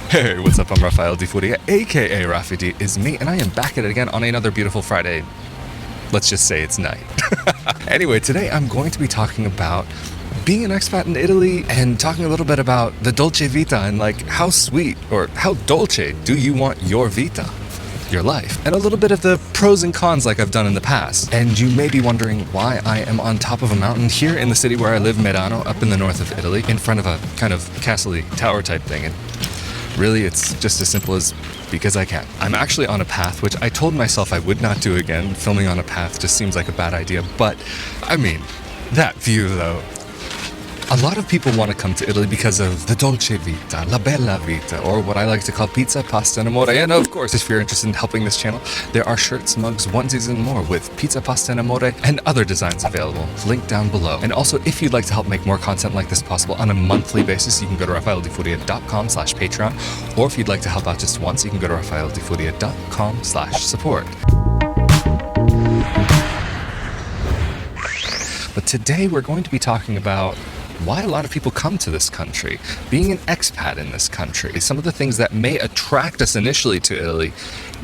Hey, what's up? I'm Rafael di Furia, aka Rafi D is me, and I am back at it again on another beautiful Friday. Let's just say it's night. Anyway, today I'm going to be talking about being an expat in Italy and talking a little bit about the dolce vita and like how sweet or how dolce do you want your vita, your life, and a little bit of the pros and cons like I've done in the past. And you may be wondering why I am on top of a mountain here in the city where I live, Merano, up in the north of Italy, in front of a kind of castle-y tower type thing. And really, it's just as simple as because I can. I'm actually on a path, which I told myself I would not do again. Filming on a path just seems like a bad idea, but I mean, that view though. A lot of people want to come to Italy because of the dolce vita, la bella vita, or what I like to call pizza, pasta amore. And of course, if you're interested in helping this channel, there are shirts, mugs, onesies, and more with pizza, pasta amore, and other designs available. Link down below. And also, if you'd like to help make more content like this possible on a monthly basis, you can go to rafaeldifuria.com/Patreon. Or if you'd like to help out just once, you can go to rafaeldifuria.com/support. But today we're going to be talking about why a lot of people come to this country, being an expat in this country. Some of the things that may attract us initially to Italy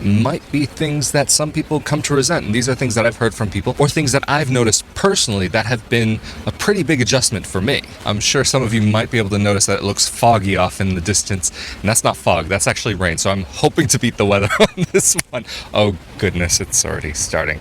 might be things that some people come to resent. And these are things that I've heard from people or things that I've noticed personally that have been a pretty big adjustment for me. I'm sure some of you might be able to notice that it looks foggy off in the distance. And that's not fog, that's actually rain. So I'm hoping to beat the weather on this one. Oh goodness, it's already starting.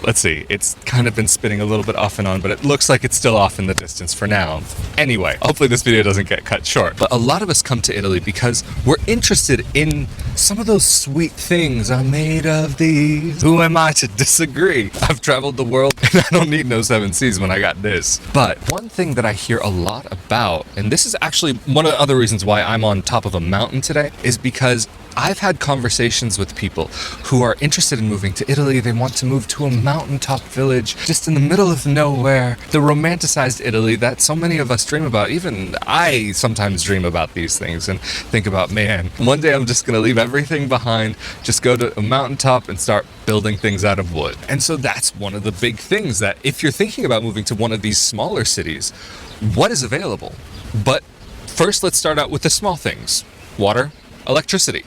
Let's see, it's kind of been spinning a little bit off and on, but it looks like it's still off in the distance for now. Anyway, hopefully this video doesn't get cut short. But a lot of us come to Italy because we're interested in some of those sweet things are made of these. Who am I to disagree? I've traveled the world and I don't need no 7 C's when I got this. But one thing that I hear a lot about, and this is actually one of the other reasons why I'm on top of a mountain today, is because I've had conversations with people who are interested in moving to Italy. They want to move to a mountaintop village just in the middle of nowhere. The romanticized Italy that so many of us dream about. Even I sometimes dream about these things and think about, man, one day I'm just going to leave everything behind, just go to a mountaintop and start building things out of wood. And so that's one of the big things that if you're thinking about moving to one of these smaller cities, what is available? But first, let's start out with the small things. Water, electricity.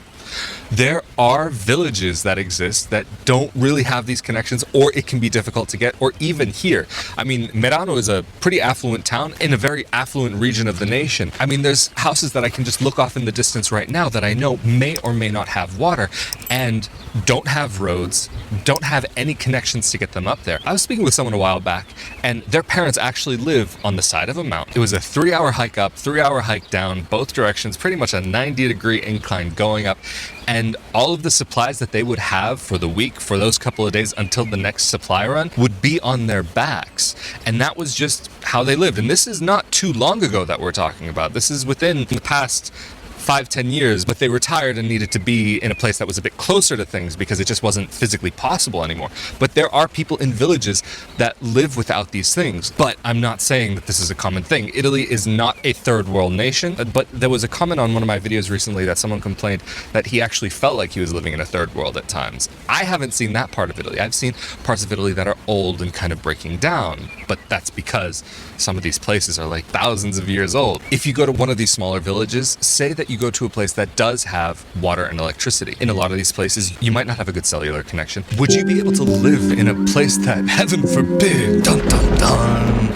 There are villages that exist that don't really have these connections, or it can be difficult to get, or even here. I mean, Merano is a pretty affluent town in a very affluent region of the nation. I mean, there's houses that I can just look off in the distance right now that I know may or may not have water and don't have roads, don't have any connections to get them up there. I was speaking with someone a while back, and their parents actually live on the side of a mountain. It was a 3-hour hike up, 3-hour hike down, both directions, pretty much a 90-degree incline going up. And all of the supplies that they would have for the week, for those couple of days until the next supply run, would be on their backs. And that was just how they lived. And this is not too long ago that we're talking about. This is within the past 5-10 years, but they retired and needed to be in a place that was a bit closer to things because it just wasn't physically possible anymore. But there are people in villages that live without these things. But I'm not saying that this is a common thing. Italy is not a third world nation, but there was a comment on one of my videos recently that someone complained that he actually felt like he was living in a third world at times. I haven't seen that part of Italy. I've seen parts of Italy that are old and kind of breaking down, but that's because some of these places are like thousands of years old. If you go to one of these smaller villages, say that you go to a place that does have water and electricity. In a lot of these places, you might not have a good cellular connection. Would you be able to live in a place that, heaven forbid, dun dun dun,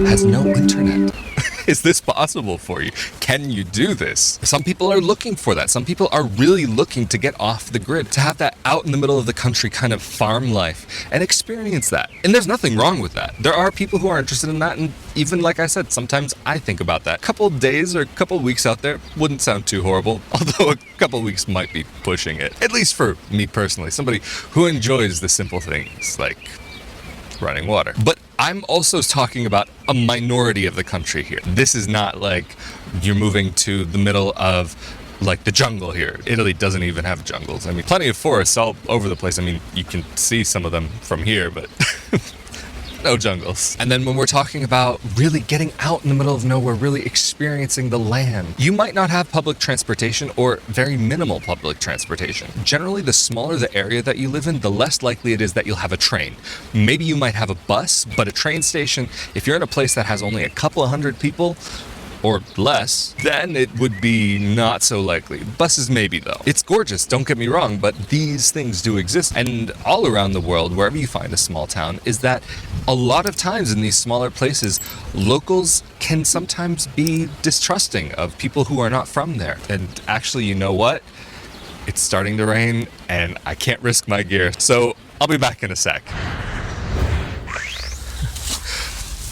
has no internet? Is this possible for you? Can you do this? Some people are looking for that. Some people are really looking to get off the grid, to have that out in the middle of the country kind of farm life and experience that. And there's nothing wrong with that. There are people who are interested in that, and even like I said, sometimes I think about that. A couple of days or a couple of weeks out there wouldn't sound too horrible, although a couple of weeks might be pushing it. At least for me personally, somebody who enjoys the simple things like running water. But I'm also talking about a minority of the country here. This is not like you're moving to the middle of like the jungle here. Italy doesn't even have jungles. I mean, plenty of forests all over the place. I mean, you can see some of them from here, but no jungles. And then when we're talking about really getting out in the middle of nowhere, really experiencing the land, you might not have public transportation or very minimal public transportation. Generally, the smaller the area that you live in, the less likely it is that you'll have a train. Maybe you might have a bus, but a train station, if you're in a place that has only a couple of hundred people, or less, then it would be not so likely. Buses maybe though. It's gorgeous, don't get me wrong, but these things do exist. And all around the world, wherever you find a small town, is that a lot of times in these smaller places, locals can sometimes be distrusting of people who are not from there. And actually, you know what? It's starting to rain and I can't risk my gear, so I'll be back in a sec.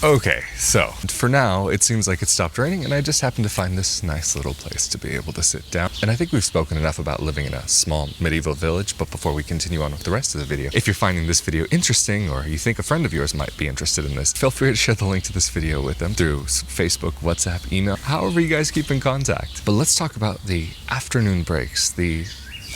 Okay, so for now, it seems like it stopped raining and I just happened to find this nice little place to be able to sit down. And I think we've spoken enough about living in a small medieval village, but before we continue on with the rest of the video, if you're finding this video interesting or you think a friend of yours might be interested in this, feel free to share the link to this video with them through Facebook, WhatsApp, email, however you guys keep in contact. But let's talk about the afternoon breaks,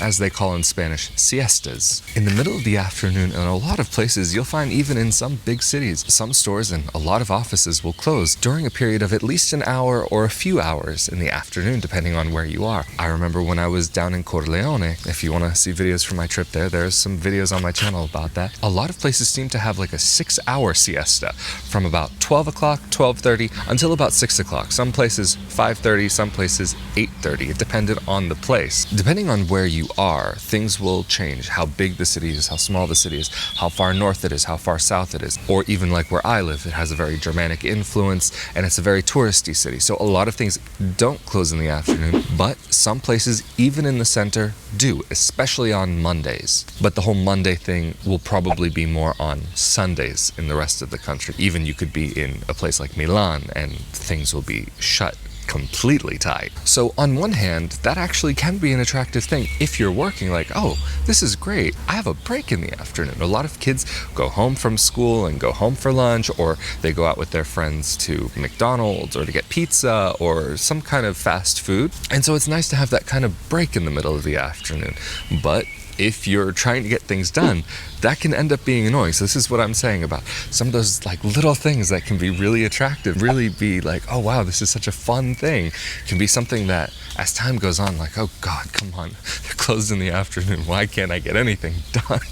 as they call in Spanish, siestas. In the middle of the afternoon, in a lot of places, you'll find even in some big cities, some stores and a lot of offices will close during a period of at least an hour or a few hours in the afternoon, depending on where you are. I remember when I was down in Corleone, if you want to see videos from my trip there's some videos on my channel about that. A lot of places seem to have like a 6-hour siesta from about 12 o'clock, 12:30 until about 6 o'clock. Some places 5:30, some places 8:30. It depended on the place. Depending on where you are, things will change. How big the city is, how small the city is, how far north it is, how far south it is. Or even like where I live, it has a very Germanic influence and it's a very touristy city. So a lot of things don't close in the afternoon, but some places, even in the center, do, especially on Mondays. But the whole Monday thing will probably be more on Sundays in the rest of the country. Even you could be in a place like Milan and things will be shut completely tight. So on one hand, that actually can be an attractive thing if you're working like, oh, this is great, I have a break in the afternoon. A lot of kids go home from school and go home for lunch, or they go out with their friends to McDonald's or to get pizza or some kind of fast food. And so it's nice to have that kind of break in the middle of the afternoon. But if you're trying to get things done, that can end up being annoying. So this is what I'm saying about some of those like little things that can be really attractive, really be like, oh wow, this is such a fun thing. It can be something that as time goes on, like, oh God, come on, they're closed in the afternoon. Why can't I get anything done?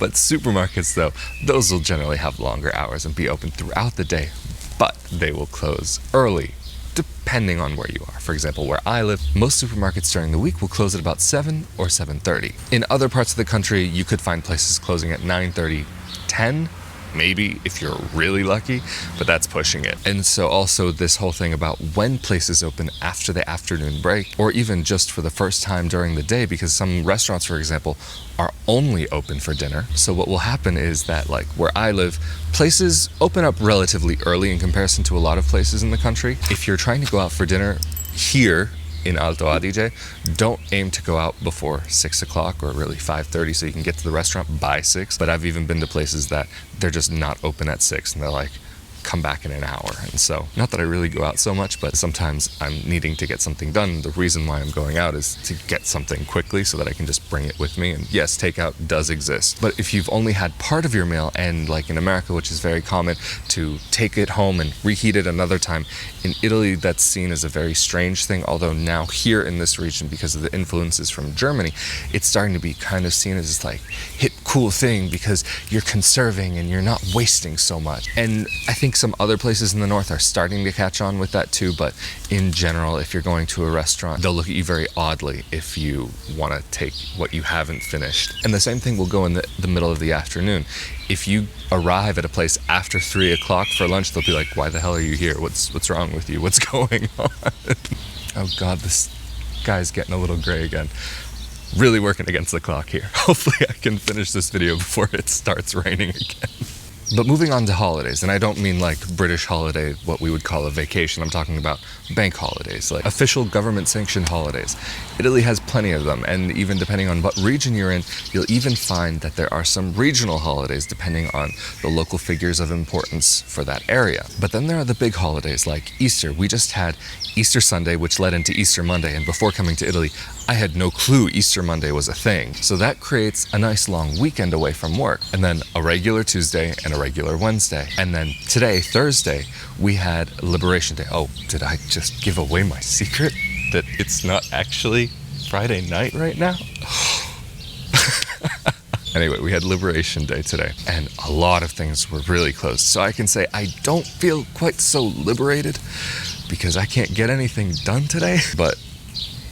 But supermarkets though, those will generally have longer hours and be open throughout the day, but they will close early, depending on where you are. For example, where I live, most supermarkets during the week will close at about 7 or 7:30. In other parts of the country, you could find places closing at 9:30, 10, maybe if you're really lucky, but that's pushing it. And so also this whole thing about when places open after the afternoon break, or even just for the first time during the day, because some restaurants, for example, are only open for dinner. So what will happen is that, like where I live, places open up relatively early in comparison to a lot of places in the country. If you're trying to go out for dinner here in Alto Adige, don't aim to go out before 6 o'clock or really 5:30 so you can get to the restaurant by 6. But I've even been to places that they're just not open at 6 and they're like, come back in an hour. And so, not that I really go out so much, but sometimes I'm needing to get something done. The reason why I'm going out is to get something quickly so that I can just bring it with me. And yes, takeout does exist. But if you've only had part of your meal, and like in America, which is very common to take it home and reheat it another time, in Italy that's seen as a very strange thing. Although now here in this region, because of the influences from Germany, it's starting to be kind of seen as this like hip cool thing because you're conserving and you're not wasting so much. And I think some other places in the north are starting to catch on with that too, but in general, if you're going to a restaurant, they'll look at you very oddly if you want to take what you haven't finished. And the same thing will go in the middle of the afternoon. If you arrive at a place after 3 o'clock for lunch, they'll be like, why the hell are you here? What's wrong with you? What's going on? Oh God, this guy's getting a little gray again. Really working against the clock here. Hopefully I can finish this video before it starts raining again. But moving on to holidays, and I don't mean like British holiday, what we would call a vacation. I'm talking about bank holidays, like official government-sanctioned holidays. Italy has plenty of them, and even depending on what region you're in, you'll even find that there are some regional holidays depending on the local figures of importance for that area. But then there are the big holidays like Easter. We just had Easter Sunday, which led into Easter Monday, and before coming to Italy, I had no clue Easter Monday was a thing. So that creates a nice long weekend away from work. And then a regular Tuesday and a regular Wednesday. And then today, Thursday, we had Liberation Day. Oh, did I just give away my secret? That it's not actually Friday night right now? Anyway, we had Liberation Day today, and a lot of things were really closed. So I can say I don't feel quite so liberated, because I can't get anything done today. But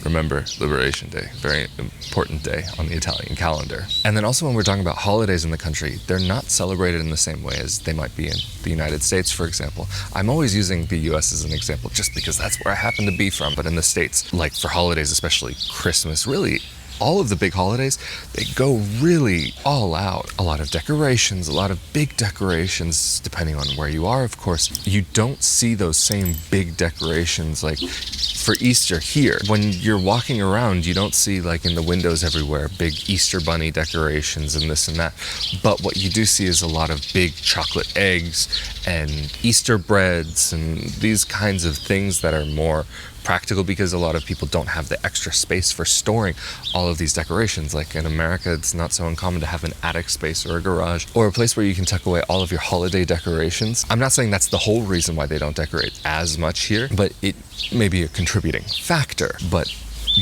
remember, Liberation Day, very important day on the Italian calendar. And then also when we're talking about holidays in the country, they're not celebrated in the same way as they might be in the United States, for example. I'm always using the US as an example just because that's where I happen to be from. But in the States, like for holidays, especially Christmas, really all of the big holidays, they go really all out. A lot of decorations, a lot of big decorations, depending on where you are, of course. You don't see those same big decorations like for Easter here. When you're walking around, you don't see like in the windows everywhere big Easter bunny decorations and this and that. But what you do see is a lot of big chocolate eggs and Easter breads and these kinds of things that are more practical because a lot of people don't have the extra space for storing all of these decorations. Like in America, it's not so uncommon to have an attic space or a garage or a place where you can tuck away all of your holiday decorations. I'm not saying that's the whole reason why they don't decorate as much here, but it may be a contributing factor. But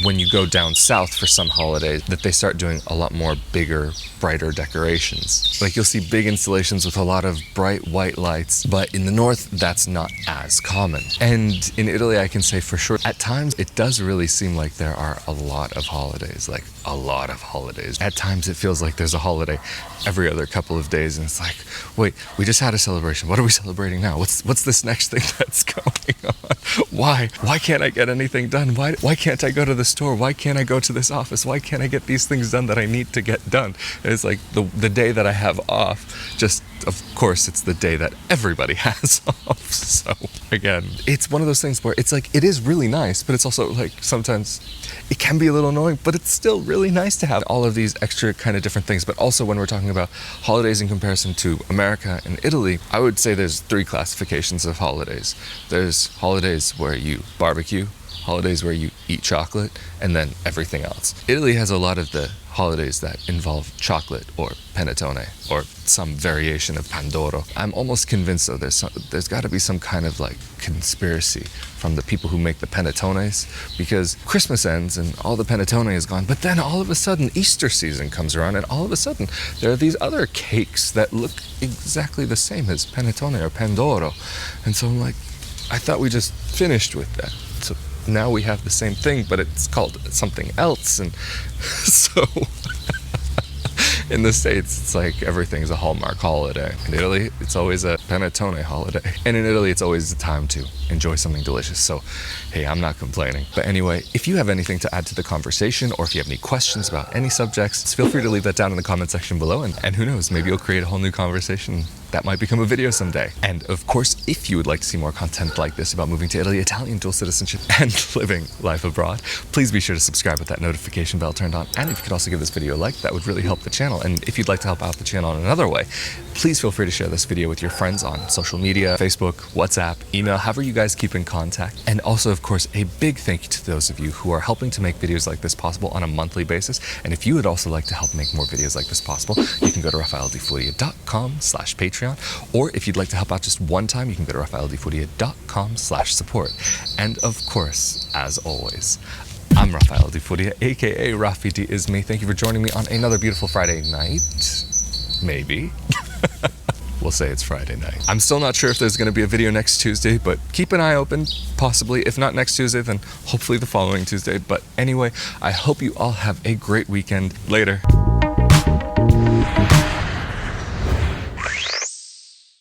when you go down south for some holidays, that they start doing a lot more bigger, brighter decorations. Like you'll see big installations with a lot of bright white lights, but in the north, that's not as common. And in Italy, I can say for sure, at times it does really seem like there are a lot of holidays, like a lot of holidays. At times it feels like there's a holiday every other couple of days, and it's like, wait, we just had a celebration. What are we celebrating now? What's this next thing that's going on? Why can't I get anything done? Why can't I go to the store? Why can't I go to this office? Why can't I get these things done that I need to get done? It's like the day that I have off, just of course it's the day that everybody has off. So again, it's one of those things where it's like, it is really nice, but it's also like sometimes it can be a little annoying, but it's still really nice to have all of these extra kind of different things. But also when we're talking about holidays in comparison to America and Italy, I would say there's 3 classifications of holidays. There's holidays where you barbecue, holidays where you eat chocolate, and then everything else. Italy has a lot of the holidays that involve chocolate or panettone or some variation of pandoro. I'm almost convinced though there's got to be some kind of like conspiracy from the people who make the panettones, because Christmas ends and all the panettone is gone, but then all of a sudden Easter season comes around and all of a sudden there are these other cakes that look exactly the same as panettone or pandoro. And so I'm like, I thought we just finished with that. So now we have the same thing, but it's called something else. And so in the States, it's like everything's a Hallmark holiday. In Italy, it's always a panettone holiday. And in Italy, it's always the time to enjoy something delicious. So, hey, I'm not complaining. But anyway, if you have anything to add to the conversation, or if you have any questions about any subjects, feel free to leave that down in the comment section below. And who knows, maybe you'll create a whole new conversation that might become a video someday. And of course, if you would like to see more content like this about moving to Italy, Italian dual citizenship, and living life abroad, please be sure to subscribe with that notification bell turned on. And if you could also give this video a like, that would really help the channel. And if you'd like to help out the channel in another way, please feel free to share this video with your friends on social media, Facebook, WhatsApp, email, however you guys keep in contact. And also, of course, a big thank you to those of you who are helping to make videos like this possible on a monthly basis. And if you would also like to help make more videos like this possible, you can go to rafaeldifuria.com/Patreon. Or if you'd like to help out just one time, you can go to rafaeldifuria.com/support. And of course, as always, I'm Rafael Di Furia, aka Rafi D is me. Thank you for joining me on another beautiful Friday night. Maybe. We'll say it's Friday night. I'm still not sure if there's going to be a video next Tuesday, but keep an eye open. Possibly. If not next Tuesday, then hopefully the following Tuesday. But anyway, I hope you all have a great weekend. Later.